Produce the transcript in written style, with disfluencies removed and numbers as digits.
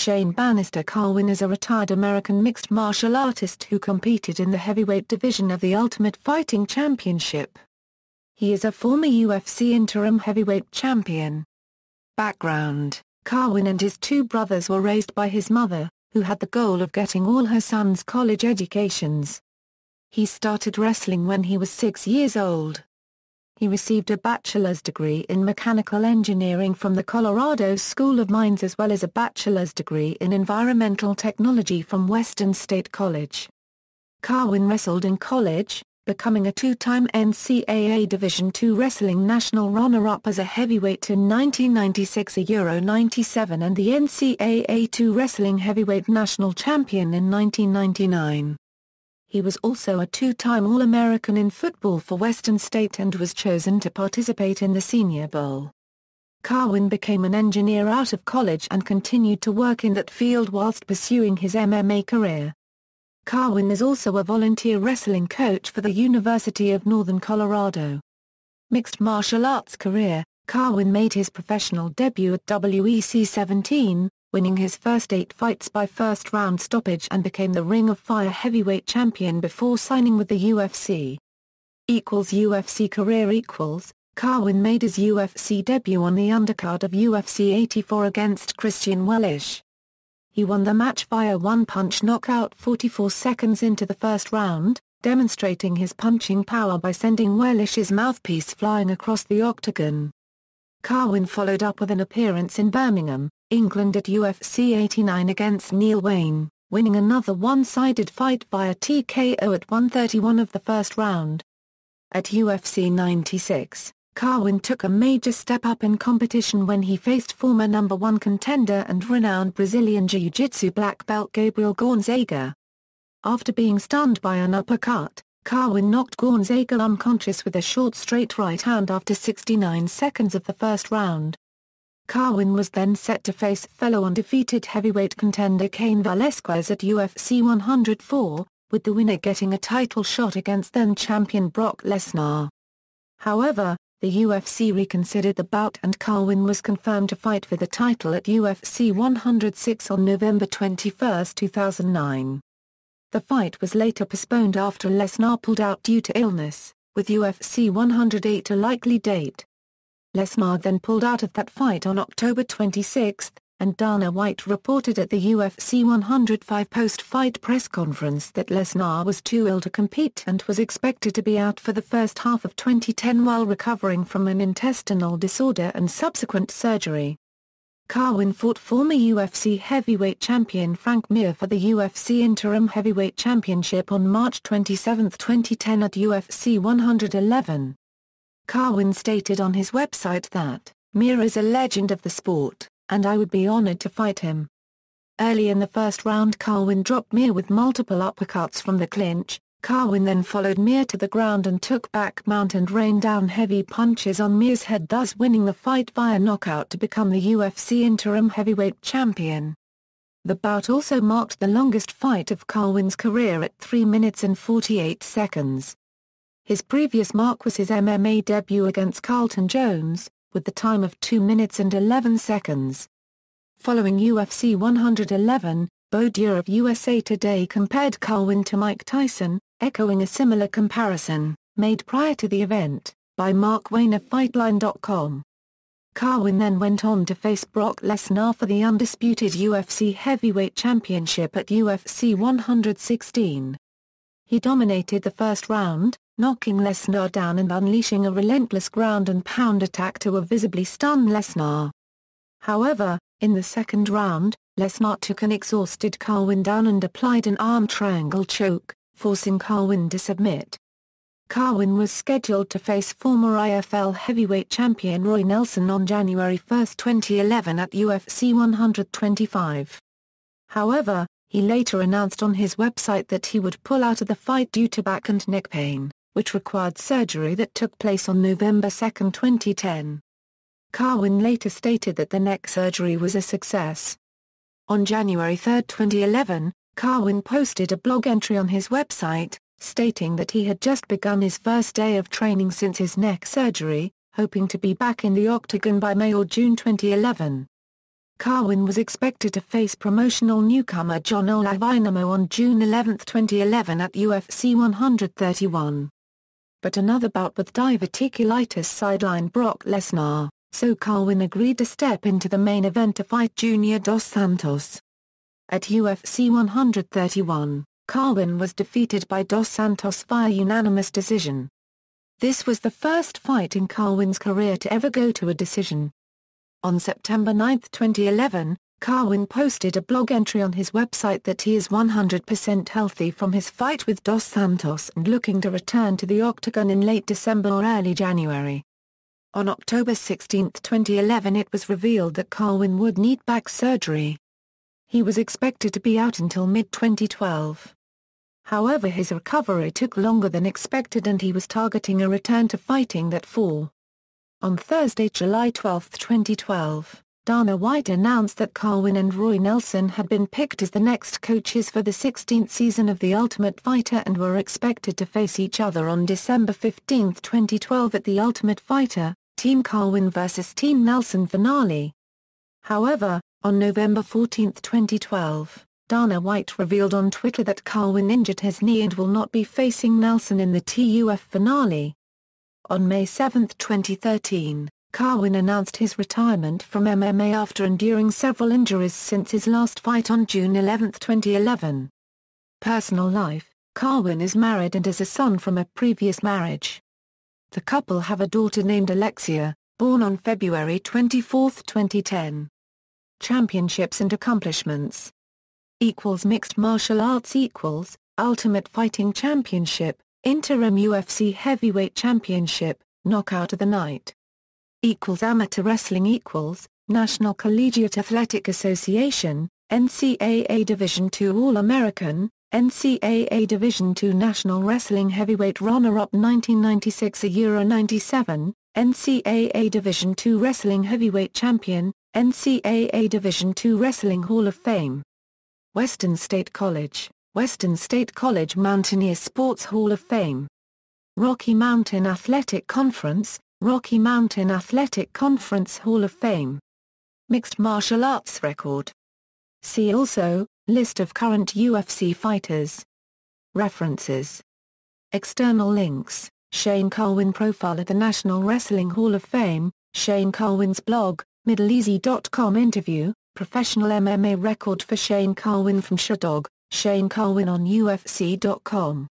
Shane Bannister Carwin is a retired American mixed martial artist who competed in the heavyweight division of the Ultimate Fighting Championship. He is a former UFC Interim Heavyweight Champion. Background: Carwin and his two brothers were raised by his mother, who had the goal of getting all her sons' college educations. He started wrestling when he was 6 years old. He received a bachelor's degree in mechanical engineering from the Colorado School of Mines as well as a bachelor's degree in environmental technology from Western State College. Carwin wrestled in college, becoming a two-time NCAA Division II wrestling national runner-up as a heavyweight in 1996, a Euro 97, and the NCAA II wrestling heavyweight national champion in 1999. He was also a two-time All-American in football for Western State and was chosen to participate in the Senior Bowl. Carwin became an engineer out of college and continued to work in that field whilst pursuing his MMA career. Carwin is also a volunteer wrestling coach for the University of Northern Colorado. Mixed martial arts career: Carwin made his professional debut at WEC 17, winning his first 8 fights by first-round stoppage and became the Ring of Fire heavyweight champion before signing with the UFC. UFC career: Carwin made his UFC debut on the undercard of UFC 84 against Christian Wellisch. He won the match via one-punch knockout 44 seconds into the first round, demonstrating his punching power by sending Wellisch's mouthpiece flying across the octagon. Carwin followed up with an appearance in Birmingham, England at UFC 89 against Neil Wayne, winning another one-sided fight via TKO at 1:31 of the first round. At UFC 96, Carwin took a major step up in competition when he faced former number 1 contender and renowned Brazilian Jiu-Jitsu black belt Gabriel Gonzaga. After being stunned by an uppercut, Carwin knocked Gonzaga unconscious with a short straight right hand after 69 seconds of the first round. Carwin was then set to face fellow undefeated heavyweight contender Cain Velasquez at UFC 104, with the winner getting a title shot against then-champion Brock Lesnar. However, the UFC reconsidered the bout and Carwin was confirmed to fight for the title at UFC 106 on November 21, 2009. The fight was later postponed after Lesnar pulled out due to illness, with UFC 108 a likely date. Lesnar then pulled out of that fight on October 26, and Dana White reported at the UFC 105 post-fight press conference that Lesnar was too ill to compete and was expected to be out for the first half of 2010 while recovering from an intestinal disorder and subsequent surgery. Carwin fought former UFC heavyweight champion Frank Mir for the UFC Interim Heavyweight Championship on March 27, 2010 at UFC 111. Carwin stated on his website that, "Mir is a legend of the sport, and I would be honored to fight him." Early in the first round Carwin dropped Mir with multiple uppercuts from the clinch. Carwin then followed Mir to the ground and took back mount and rained down heavy punches on Mir's head, thus winning the fight via knockout to become the UFC Interim Heavyweight Champion. The bout also marked the longest fight of Carwin's career at 3 minutes and 48 seconds. His previous mark was his MMA debut against Carlton Jones, with the time of 2 minutes and 11 seconds. Following UFC 111, Bodier of USA Today compared Carwin to Mike Tyson, echoing a similar comparison, made prior to the event, by Mark Wayne of Fightline.com. Carwin then went on to face Brock Lesnar for the undisputed UFC Heavyweight Championship at UFC 116. He dominated the first round, knocking Lesnar down and unleashing a relentless ground-and-pound attack to visibly stun Lesnar. However, in the second round, Lesnar took an exhausted Carwin down and applied an arm triangle choke, forcing Carwin to submit. Carwin was scheduled to face former IFL heavyweight champion Roy Nelson on January 1, 2011 at UFC 125. However, he later announced on his website that he would pull out of the fight due to back and neck pain, which required surgery that took place on November 2, 2010. Carwin later stated that the neck surgery was a success. On January 3, 2011, Carwin posted a blog entry on his website, stating that he had just begun his first day of training since his neck surgery, hoping to be back in the octagon by May or June 2011. Carwin was expected to face promotional newcomer John Olavinamo on June 11, 2011 at UFC 131. But another bout with diverticulitis sidelined Brock Lesnar, so Carwin agreed to step into the main event to fight Junior Dos Santos. At UFC 131, Carwin was defeated by Dos Santos via unanimous decision. This was the first fight in Carwin's career to ever go to a decision. On September 9, 2011, Carwin posted a blog entry on his website that he is 100% healthy from his fight with Dos Santos and looking to return to the octagon in late December or early January. On October 16, 2011 it was revealed that Carwin would need back surgery. He was expected to be out until mid-2012. However, his recovery took longer than expected and he was targeting a return to fighting that fall. On Thursday, July 12, 2012, Dana White announced that Carwin and Roy Nelson had been picked as the next coaches for the 16th season of The Ultimate Fighter and were expected to face each other on December 15, 2012 at The Ultimate Fighter, Team Carwin vs. Team Nelson finale. However, on November 14, 2012, Dana White revealed on Twitter that Carwin injured his knee and will not be facing Nelson in the TUF finale. On May 7, 2013, Carwin announced his retirement from MMA after enduring several injuries since his last fight on June 11, 2011. Personal life: Carwin is married and has a son from a previous marriage. The couple have a daughter named Alexia, born on February 24, 2010. Championships and accomplishments: Mixed martial arts Ultimate Fighting Championship, Interim UFC Heavyweight Championship, Knockout of the Night. Amateur Wrestling National Collegiate Athletic Association, NCAA Division II All-American, NCAA Division II National Wrestling Heavyweight Runner-Up 1996 Euro 97, NCAA Division II Wrestling Heavyweight Champion, NCAA Division II Wrestling Hall of Fame. Western State College Mountaineer Sports Hall of Fame. Rocky Mountain Athletic Conference Hall of Fame. Mixed martial arts record. See also, list of current UFC fighters. References. External links: Shane Carwin profile at the National Wrestling Hall of Fame, Shane Carwin's blog, MiddleEasy.com interview, professional MMA record for Shane Carwin from Sherdog, Shane Carwin on UFC.com.